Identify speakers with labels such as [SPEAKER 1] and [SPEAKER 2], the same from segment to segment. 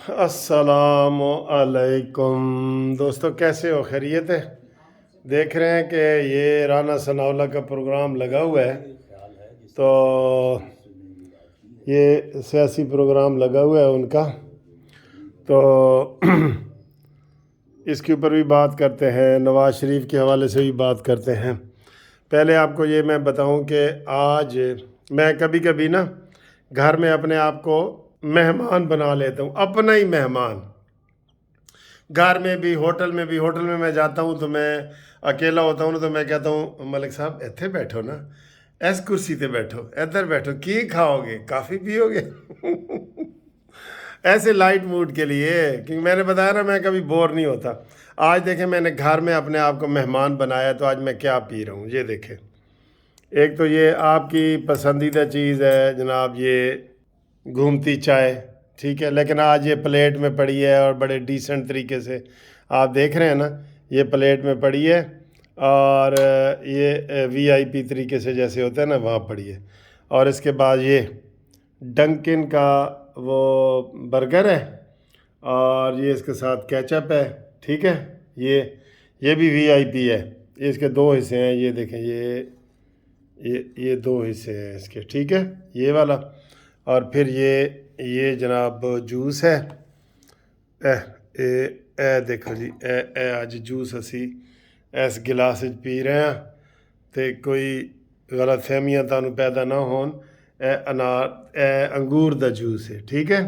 [SPEAKER 1] السلام علیکم دوستو، کیسے ہو؟ خیریت ہے؟ دیکھ رہے ہیں کہ یہ رانا ثناءاللہ کا پروگرام لگا ہوا ہے، تو یہ سیاسی پروگرام لگا ہوا ہے ان کا، تو اس کے اوپر بھی بات کرتے ہیں، نواز شریف کے حوالے سے بھی بات کرتے ہیں۔ پہلے آپ کو یہ میں بتاؤں کہ آج میں کبھی کبھی نا گھر میں اپنے آپ کو مہمان بنا لیتا ہوں، اپنا ہی مہمان۔ گھر میں بھی، ہوٹل میں میں جاتا ہوں تو میں اکیلا ہوتا ہوں نا، تو میں کہتا ہوں ملک صاحب اتھے بیٹھو نا، ایس کرسی تے بیٹھو، ادھر بیٹھو، کی کھاؤ گے؟ کافی پیو گے؟ ایسے لائٹ موڈ کے لیے، کیونکہ میں نے بتایا نا میں کبھی بور نہیں ہوتا۔ آج دیکھیں میں نے گھر میں اپنے آپ کو مہمان بنایا، تو آج میں کیا پی رہا ہوں یہ دیکھیں۔ ایک تو یہ آپ کی پسندیدہ چیز ہے جناب، یہ گھومتی چائے، ٹھیک ہے، لیکن آج یہ پلیٹ میں پڑی ہے اور بڑے ڈیسنٹ طریقے سے آپ دیکھ رہے ہیں نا، یہ پلیٹ میں پڑی ہے اور یہ وی آئی پی طریقے سے جیسے ہوتا ہے نا وہاں پڑی ہے۔ اور اس کے بعد یہ ڈنکن کا وہ برگر ہے اور یہ اس کے ساتھ کیچپ ہے، ٹھیک ہے، یہ بھی وی آئی پی ہے۔ یہ اس کے دو حصے ہیں، یہ دیکھیں، یہ دو حصے ہیں اس کے، ٹھیک ہے، یہ والا، اور پھر یہ جناب جوس ہے۔ اے دیکھو جی، اے آج جوس اسی اس گلاس پی رہے ہیں، تے کوئی غلط فہمیاں تانوں پیدا نہ ہون۔ اے انگور دا جوس ہے، ٹھیک ہے،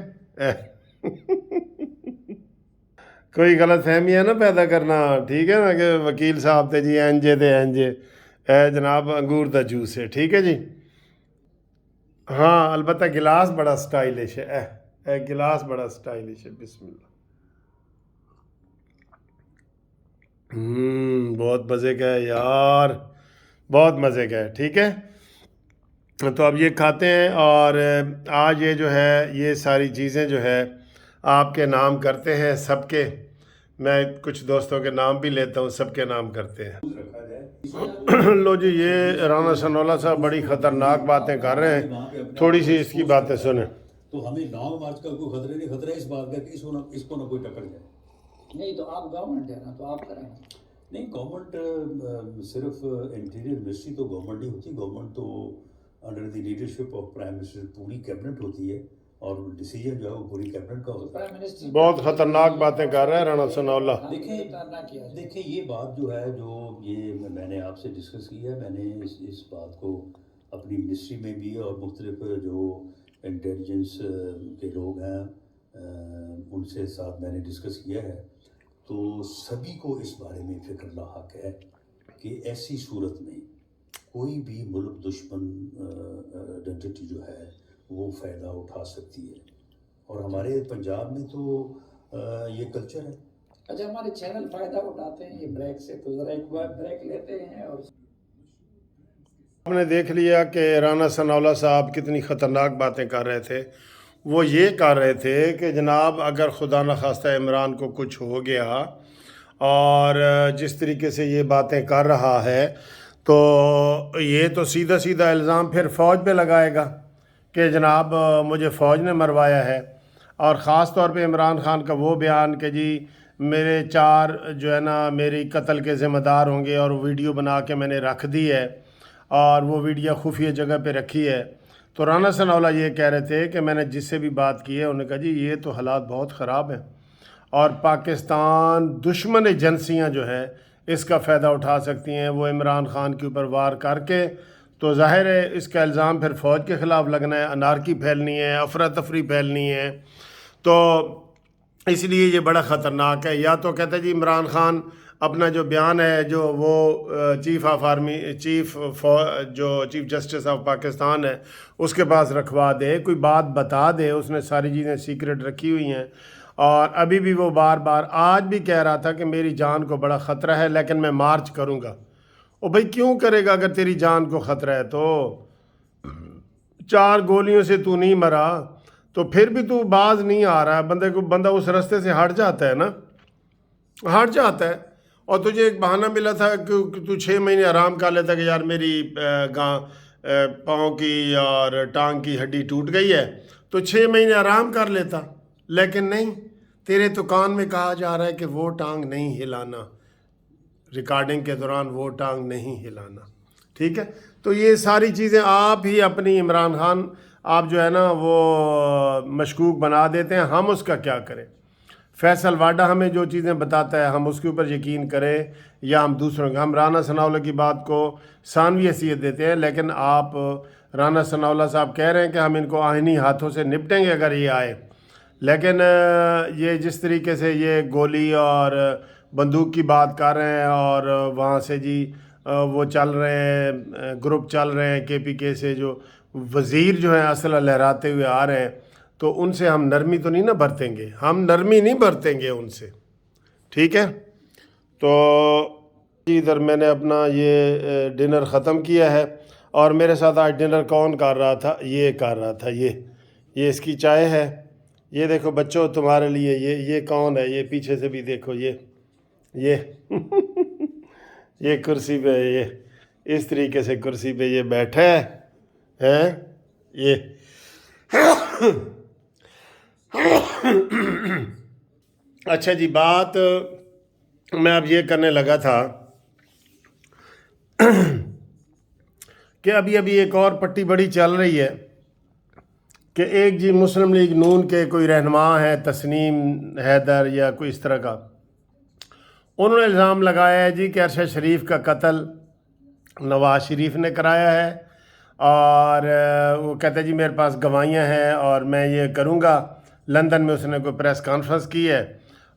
[SPEAKER 1] کوئی غلط فہمیاں نہ پیدا کرنا، ٹھیک ہے نا، کہ وکیل صاحب تے جی اینجے تے اینجے، اے جناب انگور دا جوس ہے، ٹھیک ہے جی۔ ہاں البتہ گلاس بڑا سٹائلش ہے، اے گلاس بڑا سٹائلش ہے، بسم اللہ۔ بہت مزے کا ہے یار، بہت مزے کا ہے، ٹھیک ہے۔ تو اب یہ کھاتے ہیں، اور آج یہ جو ہے یہ ساری چیزیں جو ہے آپ کے نام کرتے ہیں سب کے، میں کچھ دوستوں کے نام بھی لیتا ہوں، سب کے نام کرتے ہیں۔ لو جی، یہ رانا ثناءاللہ صاحب بڑی خطرناک باتیں کر رہے ہیں، تھوڑی سی اس کی باتیں سنیں۔
[SPEAKER 2] تو ہمیں لانگ مارچ کا کوئی خطرہ نہیں، خطرہ اس بات کا کہ اس کو نہ کوئی ٹکر جائے۔ نہیں تو آپ گورنمنٹ ہے نا، تو آپ کریں۔ نہیں، گورنمنٹ صرف انٹیریئر منسٹری تو گورنمنٹ نہیں ہوتی، گورنمنٹ تو under the leadership of prime minister پوری کیبنٹ ہوتی ہے، اور ڈیسیجن جو ہے وہ پوری کیبنٹ کا ہوتا ہے۔
[SPEAKER 1] بہت خطرناک باتیں کر رہے ہیں رانا ثناءاللہ۔
[SPEAKER 2] دیکھیں یہ بات جو ہے، جو یہ میں نے آپ سے ڈسکس کی ہے، میں نے اس بات کو اپنی منسٹری میں بھی اور مختلف جو انٹیلیجنس کے لوگ ہیں ان سے ساتھ میں نے ڈسکس کیا ہے، تو سبھی کو اس بارے میں فکر لاحق ہے کہ ایسی صورت میں کوئی بھی ملک دشمن آئیڈینٹی جو ہے وہ فائدہ اٹھا سکتی ہے، اور ہمارے پنجاب میں تو یہ کلچر ہے۔
[SPEAKER 3] اچھا، ہمارے چینل فائدہ اٹھاتے ہیں یہ بریک سے، تو ذرا ایک بار بریک لیتے ہیں۔ اور
[SPEAKER 1] آپ نے دیکھ لیا کہ رانا ثناءاللہ صاحب کتنی خطرناک باتیں کر رہے تھے۔ وہ یہ کر رہے تھے کہ جناب اگر خدا نخواستہ عمران کو کچھ ہو گیا، اور جس طریقے سے یہ باتیں کر رہا ہے، تو یہ تو سیدھا سیدھا الزام پھر فوج پہ لگائے گا کہ جناب مجھے فوج نے مروایا ہے۔ اور خاص طور پہ عمران خان کا وہ بیان کہ جی میرے 4 جو ہے نا میری قتل کے ذمہ دار ہوں گے، اور ویڈیو بنا کے میں نے رکھ دی ہے، اور وہ ویڈیو خفیہ جگہ پہ رکھی ہے۔ تو رانا ثناءاللہ یہ کہہ رہے تھے کہ میں نے جس سے بھی بات کی ہے انہوں نے کہا جی یہ تو حالات بہت خراب ہیں، اور پاکستان دشمن ایجنسیاں جو ہے اس کا فائدہ اٹھا سکتی ہیں، وہ عمران خان کے اوپر وار کر کے، تو ظاہر ہے اس کا الزام پھر فوج کے خلاف لگنا ہے، انارکی پھیلنی ہے، افراتفری پھیلنی ہے۔ تو اس لیے یہ بڑا خطرناک ہے۔ یا تو کہتے ہیں جی عمران خان اپنا جو بیان ہے، جو وہ چیف جسٹس آف پاکستان ہے اس کے پاس رکھوا دے، کوئی بات بتا دے، اس نے ساری چیزیں سیکرٹ رکھی ہوئی ہیں، اور ابھی بھی وہ بار بار آج بھی کہہ رہا تھا کہ میری جان کو بڑا خطرہ ہے لیکن میں مارچ کروں گا۔ او بھائی کیوں کرے گا اگر تیری جان کو خطرہ ہے؟ تو 4 گولیوں سے تو نہیں مرا، تو پھر بھی تو باز نہیں آ رہا ہے، بندہ اس رستے سے ہٹ جاتا ہے نا، ہٹ جاتا ہے۔ اور تجھے ایک بہانہ ملا تھا کہ تو 6 مہینے آرام کر لیتا کہ یار میری پاؤں کی اور ٹانگ کی ہڈی ٹوٹ گئی ہے، تو 6 مہینے آرام کر لیتا، لیکن نہیں، تیرے تو کان میں کہا جا رہا ہے کہ وہ ٹانگ نہیں ہلانا، ریکارڈنگ کے دوران وہ ٹانگ نہیں ہلانا، ٹھیک ہے؟ تو یہ ساری چیزیں آپ ہی اپنی عمران خان آپ جو ہے نا وہ مشکوک بنا دیتے ہیں، ہم اس کا کیا کریں؟ فیصل واڈا ہمیں جو چیزیں بتاتا ہے ہم اس کے اوپر یقین کریں یا ہم دوسروں کا؟ ہم رانا ثناءاللہ کی بات کو ثانوی حیثیت دیتے ہیں، لیکن آپ رانا ثناءاللہ صاحب کہہ رہے ہیں کہ ہم ان کو آئینی ہاتھوں سے نپٹیں گے اگر یہ آئے، لیکن یہ جس طریقے سے یہ گولی اور بندوق کی بات کر رہے ہیں اور وہاں سے جی وہ چل رہے ہیں، گروپ چل رہے ہیں KPK سے، جو وزیر جو ہیں اسلحہ لہراتے ہوئے آ رہے ہیں، تو ان سے ہم نرمی تو نہیں نہ برتیں گے، ہم نرمی نہیں برتیں گے ان سے، ٹھیک ہے؟ تو ادھر میں نے اپنا یہ ڈنر ختم کیا ہے، اور میرے ساتھ آج ڈنر کون کر رہا تھا؟ یہ کر رہا تھا، یہ اس کی چائے ہے، یہ دیکھو بچوں تمہارے لیے، یہ کون ہے؟ یہ پیچھے سے بھی دیکھو، یہ یہ کرسی پہ، یہ اس طریقے سے کرسی پہ یہ بیٹھا ہے، یہ اچھا جی، بات میں اب یہ کرنے لگا تھا کہ ابھی ایک اور پٹی بڑی چل رہی ہے کہ ایک جی مسلم لیگ نون کے کوئی رہنما ہے تسنیم حیدر یا کوئی اس طرح کا، انہوں نے الزام لگایا ہے جی کہ ارشد شریف کا قتل نواز شریف نے کرایا ہے، اور وہ کہتے ہیں جی میرے پاس گواہیاں ہیں اور میں یہ کروں گا۔ لندن میں اس نے کوئی پریس کانفرنس کی ہے،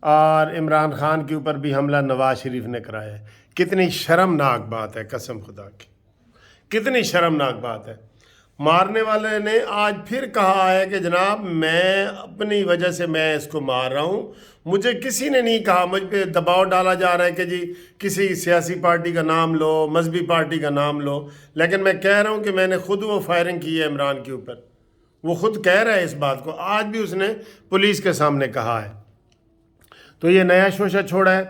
[SPEAKER 1] اور عمران خان کے اوپر بھی حملہ نواز شریف نے کرایا ہے۔ کتنی شرمناک بات ہے، قسم خدا کی کتنی شرمناک بات ہے۔ مارنے والے نے آج پھر کہا ہے کہ جناب میں اپنی وجہ سے میں اس کو مار رہا ہوں، مجھے کسی نے نہیں کہا، مجھ پہ دباؤ ڈالا جا رہا ہے کہ جی کسی سیاسی پارٹی کا نام لو، مذہبی پارٹی کا نام لو، لیکن میں کہہ رہا ہوں کہ میں نے خود وہ فائرنگ کی ہے عمران کے اوپر، وہ خود کہہ رہا ہے اس بات کو، آج بھی اس نے پولیس کے سامنے کہا ہے۔ تو یہ نیا شوشہ چھوڑا ہے،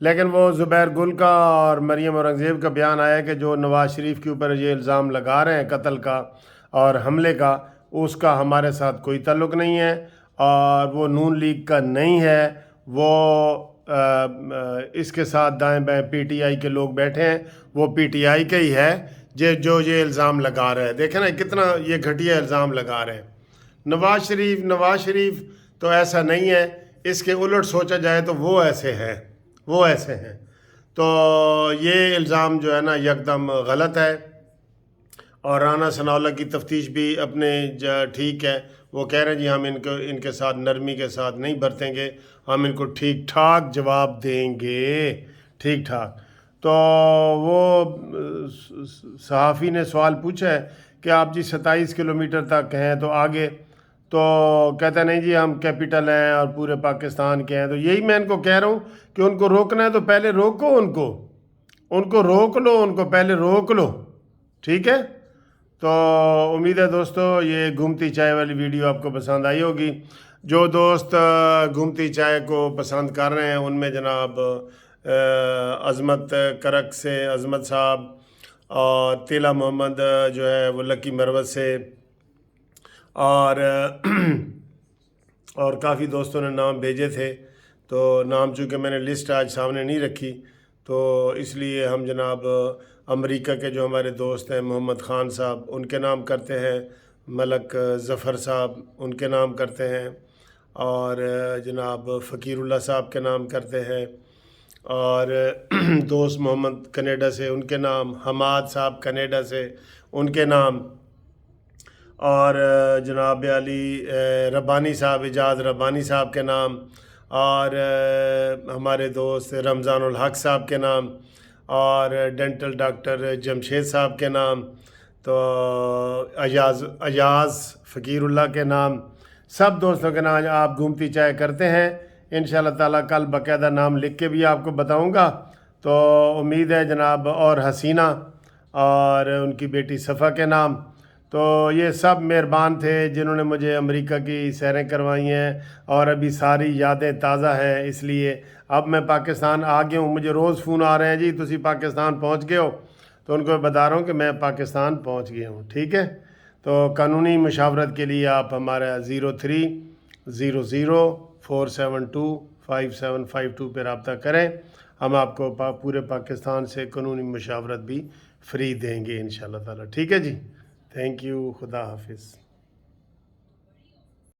[SPEAKER 1] لیکن وہ زبیر گل کا اور مریم اورنگزیب کا بیان آیا کہ جو نواز شریف کے اوپر یہ الزام لگا رہے ہیں قتل کا اور حملے کا، اس کا ہمارے ساتھ کوئی تعلق نہیں ہے، اور وہ نون لیگ کا نہیں ہے، وہ اس کے ساتھ دائیں بائیں PTI کے لوگ بیٹھے ہیں، وہ PTI کا ہی ہے جو یہ الزام لگا رہے ہیں۔ دیکھیں نا کتنا یہ گھٹیا الزام لگا رہے ہیں۔ نواز شریف تو ایسا نہیں ہے، اس کے الٹ سوچا جائے تو وہ ایسے ہیں، تو یہ الزام جو ہے نا یکدم غلط ہے، اور رانا ثناءاللہ کی تفتیش بھی اپنے ٹھیک ہے، وہ کہہ رہے ہیں جی ہم ان کے ساتھ نرمی کے ساتھ نہیں برتیں گے، ہم ان کو ٹھیک ٹھاک جواب دیں گے، ٹھیک ٹھاک۔ تو وہ صحافی نے سوال پوچھا ہے کہ آپ جی 27 کلومیٹر تک ہیں تو آگے، تو کہتا ہے نہیں جی ہم کیپٹل ہیں اور پورے پاکستان کے ہیں۔ تو یہی میں ان کو کہہ رہا ہوں کہ ان کو روکنا ہے تو پہلے روکو، ان کو روک لو، ان کو پہلے روک لو، ٹھیک ہے؟ تو امید ہے دوستو یہ گھومتی چائے والی ویڈیو آپ کو پسند آئی ہوگی۔ جو دوست گھومتی چائے کو پسند کر رہے ہیں ان میں جناب عظمت کرک سے عظمت صاحب، اور تیلا محمد جو ہے وہ لکی مروت سے، اور کافی دوستوں نے نام بھیجے تھے، تو نام چونکہ میں نے لسٹ آج سامنے نہیں رکھی، تو اس لیے ہم جناب امریکہ کے جو ہمارے دوست ہیں محمد خان صاحب ان کے نام کرتے ہیں، ملک ظفر صاحب ان کے نام کرتے ہیں، اور جناب فقیر اللہ صاحب کے نام کرتے ہیں، اور دوست محمد کینیڈا سے ان کے نام، حماد صاحب کینیڈا سے ان کے نام، اور جناب علی ربانی صاحب اجاز ربانی صاحب کے نام، اور ہمارے دوست رمضان الحق صاحب کے نام، اور ڈینٹل ڈاکٹر جمشید صاحب کے نام، تو ایاز فقیر اللہ کے نام، سب دوستوں کے نام آپ گھومتی چائے کرتے ہیں۔ انشاءاللہ تعالیٰ کل باقاعدہ نام لکھ کے بھی آپ کو بتاؤں گا، تو امید ہے جناب، اور حسینہ اور ان کی بیٹی صفا کے نام، تو یہ سب مہربان تھے جنہوں نے مجھے امریکہ کی سیریں کروائی ہیں، اور ابھی ساری یادیں تازہ ہیں، اس لیے اب میں پاکستان آ گیا ہوں۔ مجھے روز فون آ رہے ہیں جی تسی پاکستان پہنچ گئے ہو، تو ان کو میں بتا رہا ہوں کہ میں پاکستان پہنچ گیا ہوں، ٹھیک ہے؟ تو قانونی مشاورت کے لیے آپ ہمارا 47257552 پہ رابطہ کریں. ہم آپ کو پورے پاکستان سے قانونی مشاورت بھی فری دیں گے انشاءاللہ تعالی. ٹھیک ہے جی. Thank you. خدا حافظ.